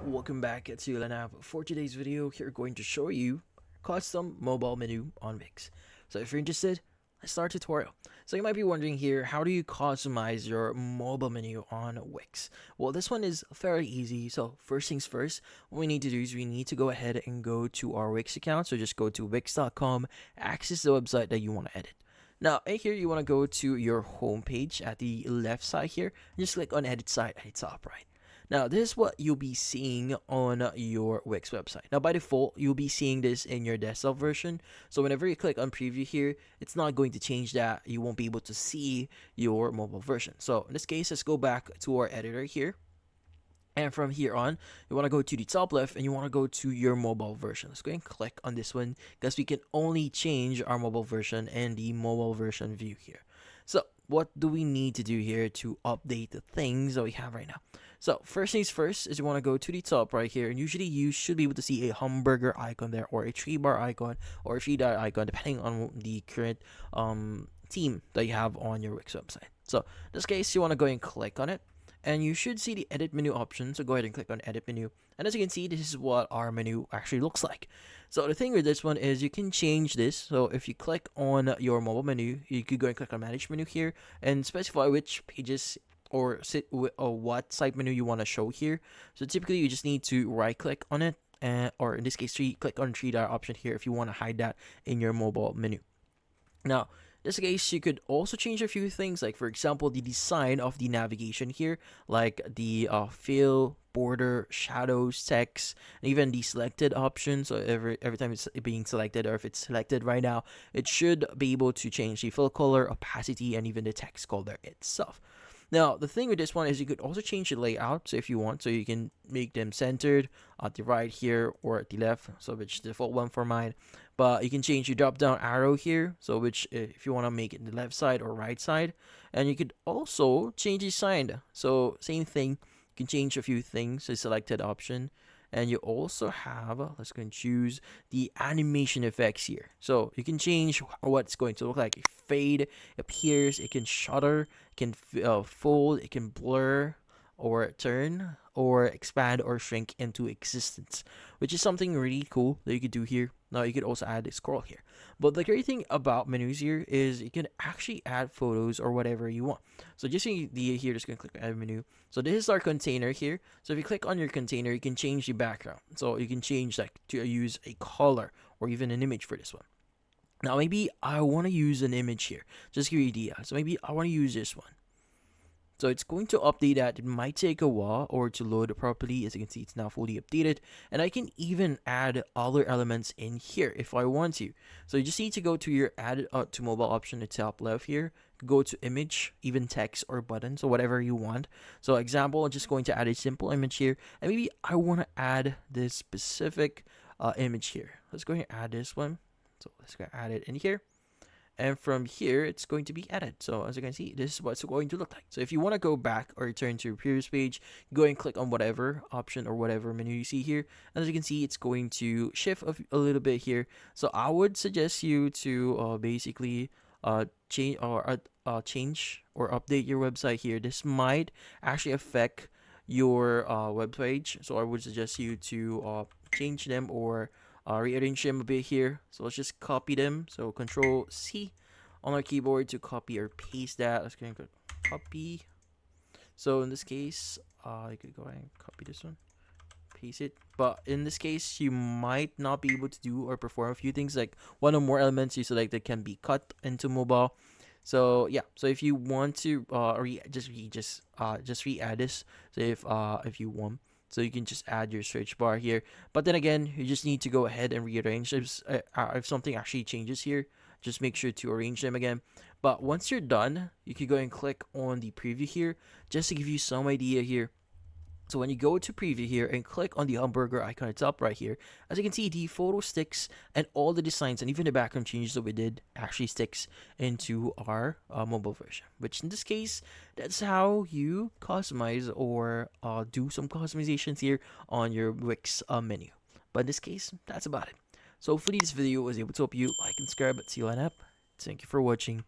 welcome back to Lanap. For today's video, we're going to show you custom mobile menu on WIX. So if you're interested, let's start tutorial. So you might be wondering here, how do you customize your mobile menu on WIX? Well, this one is fairly easy. So first things first, what we need to do is we need to go ahead and go to our WIX account. So just go to wix.com, access the website that you want to edit. Now, in here, you want to go to your home page at the left side here, and just click on edit site at the top right. Now, this is what you'll be seeing on your WIX website. Now, by default, you'll be seeing this in your desktop version. So whenever you click on preview here, it's not going to change that. You won't be able to see your mobile version. So in this case, let's go back to our editor here. And from here on, you want to go to the top left and you want to go to your mobile version. Let's go and click on this one because we can only change our mobile version in the mobile version view here. So what do we need to do here to update the things that we have right now? So first things first is you want to go to the top right here, and usually you should be able to see a hamburger icon there, or a 3-bar icon, or a 3-dot icon, depending on the current theme that you have on your WIX website. So in this case, you want to go and click on it, and you should see the edit menu option. So go ahead and click on edit menu, and as you can see, this is what our menu actually looks like. So the thing with this one is you can change this. So if you click on your mobile menu, you could go and click on manage menu here and specify which pages or what site menu you want to show here. So typically you just need to right click on it, or in this case click on 3-dot option here if you want to hide that in your mobile menu. Now in this case, you could also change a few things, like for example the design of the navigation here, like the fill, border, shadows, text, and even the selected option. So every time it's being selected, or if it's selected right now, it should be able to change the fill color, opacity, and even the text color itself. Now, the thing with this one is you could also change the layout, so if you want, so you can make them centered at the right here or at the left, so which is the default one for mine. But you can change your drop down arrow here, so which if you want to make it the left side or right side. And you could also change the sign. So same thing, you can change a few things, the selected option. And you also have, let's go and choose the animation effects here. So you can change what it's going to look like. It fade, appears, it can shutter, it can fold, it can blur, or turn, or expand or shrink into existence, which is something really cool that you could do here. Now you could also add a scroll here. But the great thing about menus here is you can actually add photos or whatever you want. So just here, just gonna click add menu. So this is our container here. So if you click on your container, you can change the background. So you can change like to use a color or even an image for this one. Now maybe I want to use an image here. Just give you an idea. So maybe I want to use this one. So it's going to update that. It might take a while or to load properly. As you can see, it's now fully updated. And I can even add other elements in here if I want to. So you just need to go to your add to mobile option at the top left here. Go to image, even text or button. So whatever you want. So example, I'm just going to add a simple image here. And maybe I want to add this specific image here. Let's go ahead and add this one. So let's go add it in here. And from here, it's going to be added. So as you can see, this is what it's going to look like. So if you want to go back or return to your previous page, go and click on whatever option or whatever menu you see here. And as you can see, it's going to shift a little bit here. So I would suggest you to basically change or update your website here. This might actually affect your web page. So I would suggest you to change them or rearrange them a bit here. So let's just copy them. So Control C on our keyboard to copy or paste that. Let's go and copy. So in this case, you could go ahead and copy this one, paste it. But in this case, you might not be able to do or perform a few things, like one or more elements you select that can be cut into mobile. So yeah, so if you want to just re-add this, so if you want. So you can just add your search bar here. But then again, you just need to go ahead and rearrange. If something actually changes here, just make sure to arrange them again. But once you're done, you can go and click on the preview here, just to give you some idea here. So when you go to preview here and click on the hamburger icon at the top right here, as you can see, the photo sticks and all the designs and even the background changes that we did actually sticks into our mobile version, which in this case, that's how you customize or do some customizations here on your WIX menu. But in this case, that's about it. So hopefully this video was able to help you. Like and subscribe. See you on up. Thank you for watching.